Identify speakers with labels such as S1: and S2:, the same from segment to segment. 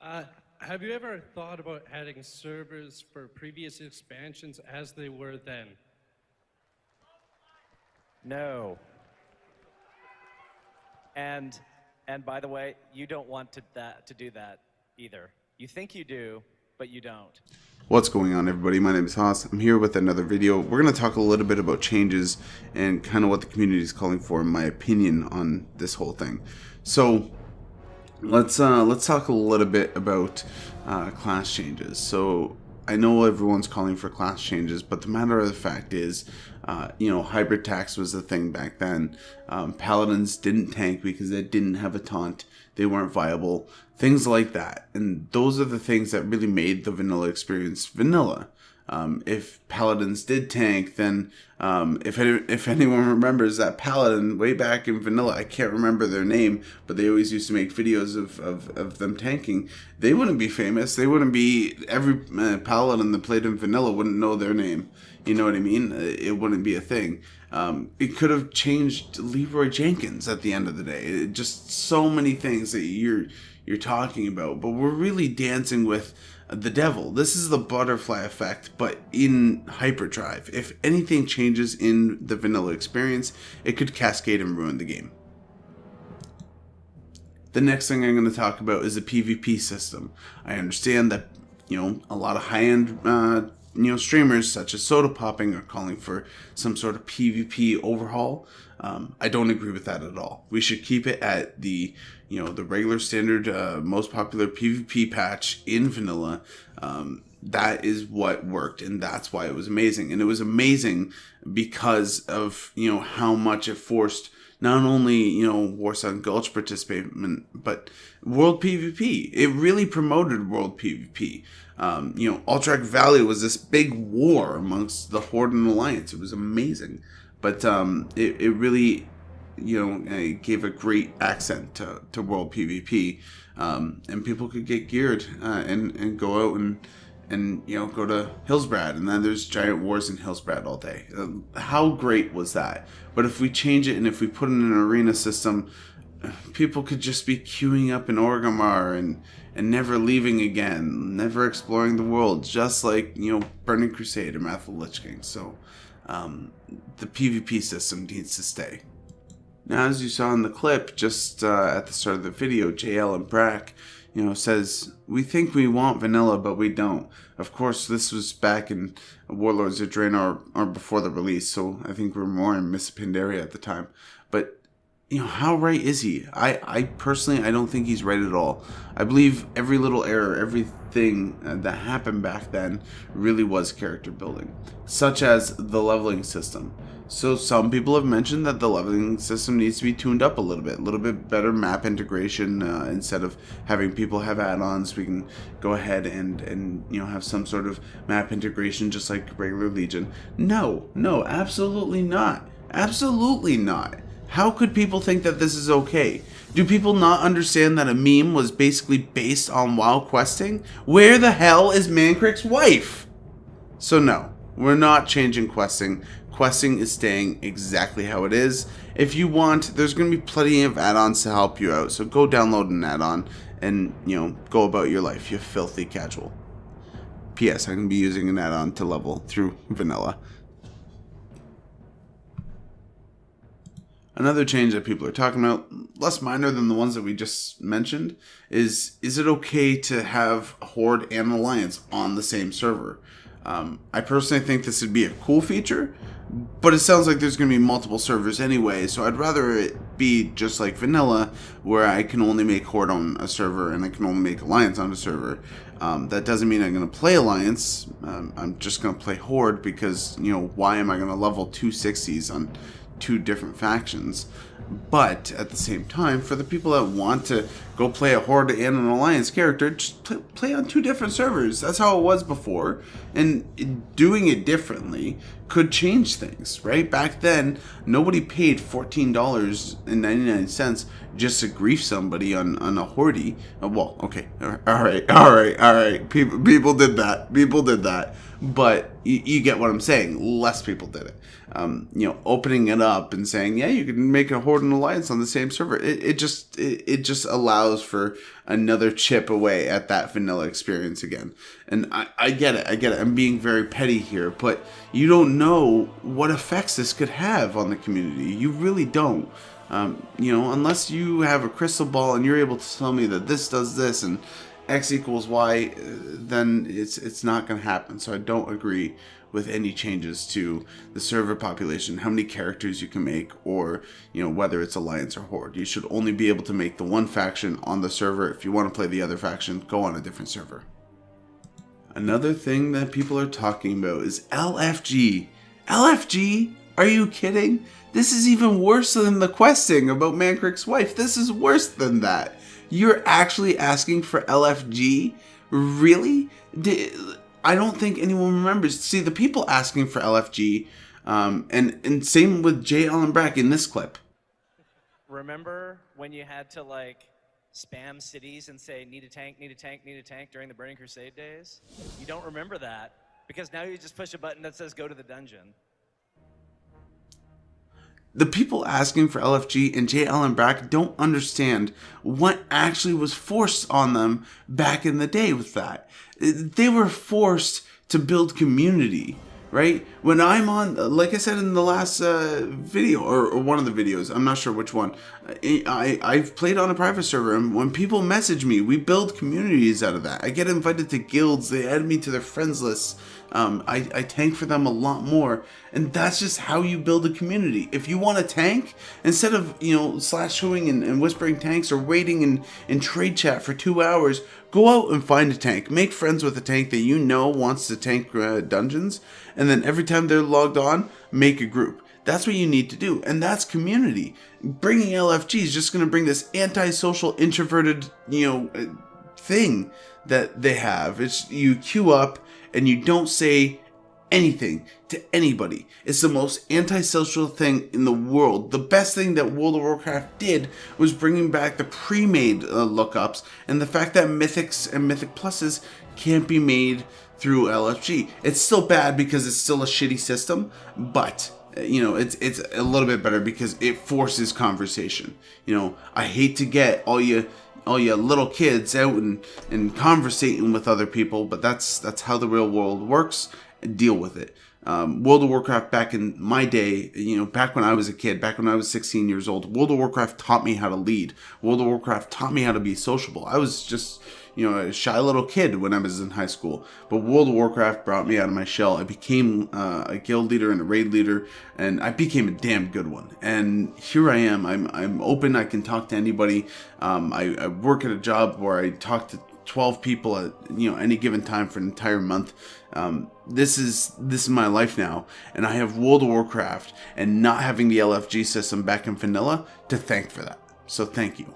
S1: Uh, have you ever thought about adding servers for previous expansions as they were then?
S2: No. And by the way, you don't want to do that either. You think you do, but you don't.
S3: What's going on, everybody? My name is Haas. I'm here with another video. We're going to talk a little bit about changes and kind of what the community is calling for, in my opinion, on this whole thing. So let's talk a little bit about class changes. So I know everyone's calling for class changes, but the matter of the fact is, hybrid tax was the thing back then. Paladins didn't tank because they didn't have a taunt. They weren't viable. Things like that. And those are the things that really made the vanilla experience vanilla. If Paladins did tank, then if anyone remembers that Paladin way back in vanilla, I can't remember their name, but they always used to make videos of them tanking. They wouldn't be famous. They wouldn't be, every Paladin that played in vanilla wouldn't know their name. You know what I mean? It wouldn't be a thing. It could have changed Leroy Jenkins at the end of the day. Just so many things that you're talking about, but we're really dancing with the devil. This is the butterfly effect, but in hyperdrive. If anything changes in the vanilla experience, it could cascade and ruin the game. The next thing I'm going to talk about is the PvP system. I understand that, a lot of high-end streamers such as Soda Popping are calling for some sort of PvP overhaul. I don't agree with that at all. We should keep it at the regular standard, most popular PvP patch in vanilla. That is what worked, and that's why it was amazing. And it was amazing because of how much it forced not only Warsun Gulch participation, but World PvP. It really promoted World PvP. Alterac Valley was this big war amongst the Horde and Alliance. It was amazing, but it really gave a great accent to World PvP, and people could get geared and go out and go to Hillsbrad, and then there's giant wars in Hillsbrad all day. How great was that? But if we change it and if we put in an arena system, people could just be queuing up in Orgrimmar and never leaving again, never exploring the world, just like Burning Crusade or Wrath of the Lich King. So the PvP system needs to stay. Now, as you saw in the clip just at the start of the video, JL and Brack says, we think we want vanilla, but we don't. Of course, this was back in Warlords of Draenor or before the release, so I think we were more in Miss Pandaria at the time. But how right is he? I personally, I don't think he's right at all. I believe every little error, everything that happened back then really was character building, such as the leveling system. So some people have mentioned that the leveling system needs to be tuned up a little bit better map integration. Instead of having people have add-ons, we can go ahead and have some sort of map integration just like regular Legion. No, absolutely not. Absolutely not. How could people think that this is okay? Do people not understand that a meme was basically based on WoW questing? Where the hell is Mancrick's wife? So no, we're not changing questing. Questing is staying exactly how it is. If you want, there's going to be plenty of add-ons to help you out. So go download an add-on and, go about your life, you filthy casual. P.S. I'm going to be using an add-on to level through vanilla. Another change that people are talking about, less minor than the ones that we just mentioned, is it okay to have Horde and Alliance on the same server? I personally think this would be a cool feature, but it sounds like there's going to be multiple servers anyway, so I'd rather it be just like vanilla, where I can only make Horde on a server and I can only make Alliance on a server. That doesn't mean I'm going to play Alliance. I'm just going to play Horde because, why am I going to level 260s on two different factions? But at the same time, for the people that want to go play a Horde and an Alliance character, just play on two different servers. That's how it was before, and doing it differently could change things, right? Back then, nobody paid $14.99 just to grief somebody on a Horde. Well, okay, all right. People did that. But you get what I'm saying. Less people did it. Opening it up and saying, yeah, you can make a Horde and Alliance on the same server. It just allows for another chip away at that vanilla experience again. And I get it. I'm being very petty here, but you don't know what effects this could have on the community. You really don't. Unless you have a crystal ball and you're able to tell me that this does this and X equals Y, then it's not going to happen. So I don't agree with any changes to the server population, how many characters you can make, or whether it's Alliance or Horde. You should only be able to make the one faction on the server. If you want to play the other faction, go on a different server. Another thing that people are talking about is LFG. LFG? Are you kidding? This is even worse than the questing about Mancrick's wife. This is worse than that. You're actually asking for LFG? Really? I don't think anyone remembers. See, the people asking for LFG, and same with J. Allen Brack in this clip.
S2: Remember when you had to spam cities and say, need a tank during the Burning Crusade days? You don't remember that because now you just push a button that says go to the dungeon.
S3: The people asking for LFG and J. Allen Brack don't understand what actually was forced on them back in the day with that. They were forced to build community, right? When I'm on, like I said in the last video, or one of the videos, I'm not sure which one, I've played on a private server, and when people message me, we build communities out of that. I get invited to guilds, they add me to their friends lists. I tank for them a lot more, and that's just how you build a community. If you want a tank, instead of slash-hooing and whispering tanks or waiting in trade chat for 2 hours, go out and find a tank. Make friends with a tank that wants to tank dungeons, and then every time they're logged on, make a group. That's what you need to do, and that's community. Bringing LFG is just going to bring this antisocial, introverted, thing that they have. It's you queue up and you don't say anything to anybody. It's the most antisocial thing in the world. The best thing that World of Warcraft did was bringing back the pre-made lookups, and the fact that Mythics and Mythic Pluses can't be made through LFG. It's still bad because it's still a shitty system, but it's a little bit better because it forces conversation. I hate to get all you little kids out and conversating with other people, but that's how the real world works. Deal with it. World of Warcraft back in my day, back when I was a kid, back when I was 16 years old, World of Warcraft taught me how to lead. World of Warcraft taught me how to be sociable. I was just a shy little kid when I was in high school, but World of Warcraft brought me out of my shell. I became a guild leader and a raid leader, and I became a damn good one. And here I am. I'm open. I can talk to anybody. I work at a job where I talk to 12 people at any given time for an entire month. This is my life now, and I have World of Warcraft and not having the LFG system back in vanilla to thank for that. So thank you.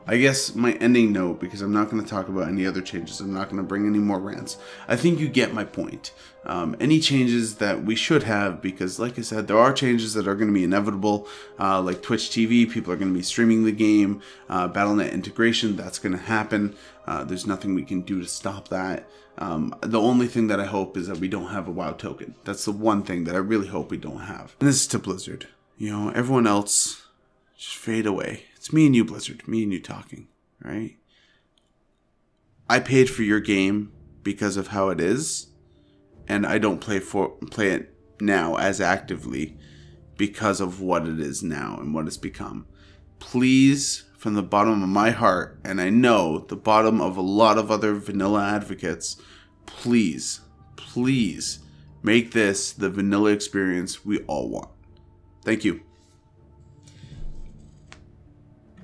S3: I guess my ending note, because I'm not going to talk about any other changes, I'm not going to bring any more rants. I think you get my point. Any changes that we should have, because like I said, there are changes that are going to be inevitable, like Twitch TV, people are going to be streaming the game, Battle.net integration, that's going to happen. There's nothing we can do to stop that. The only thing that I hope is that we don't have a WoW token. That's the one thing that I really hope we don't have. And this is to Blizzard. Everyone else, just fade away. It's me and you, Blizzard. Me and you talking, right? I paid for your game because of how it is, and I don't play it now as actively because of what it is now and what it's become. Please, from the bottom of my heart, and I know the bottom of a lot of other vanilla advocates, please make this the vanilla experience we all want. Thank you.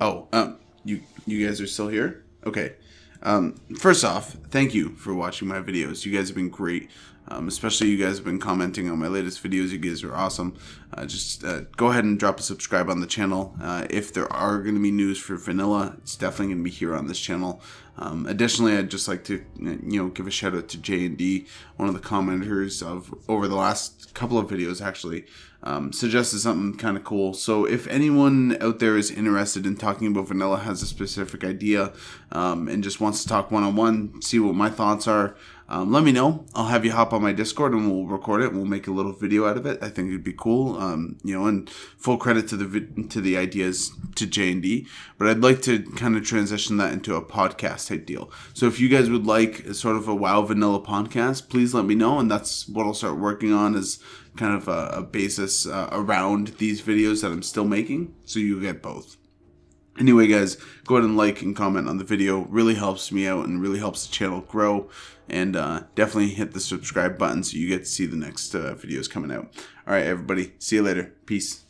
S3: Oh, you guys are still here? Okay. First off, thank you for watching my videos. You guys have been great. Especially you guys have been commenting on my latest videos. You guys are awesome. Just go ahead and drop a subscribe on the channel. If there are going to be news for vanilla, it's definitely going to be here on this channel. Additionally, I'd just like to give a shout out to J&D, one of the commenters of over the last couple of videos actually. Suggested something kind of cool. So if anyone out there is interested in talking about vanilla, has a specific idea, and just wants to talk one-on-one, see what my thoughts are, let me know. I'll have you hop on my Discord and we'll record it. We'll make a little video out of it. I think it'd be cool. And full credit to the ideas to J&D. But I'd like to kind of transition that into a podcast type deal. So if you guys would like sort of a WoW vanilla podcast, please let me know. And that's what I'll start working on, is kind of a basis around these videos that I'm still making. So you get both. Anyway, guys, go ahead and like and comment on the video. Really helps me out and really helps the channel grow. And definitely hit the subscribe button so you get to see the next videos coming out. All right, everybody. See you later. Peace.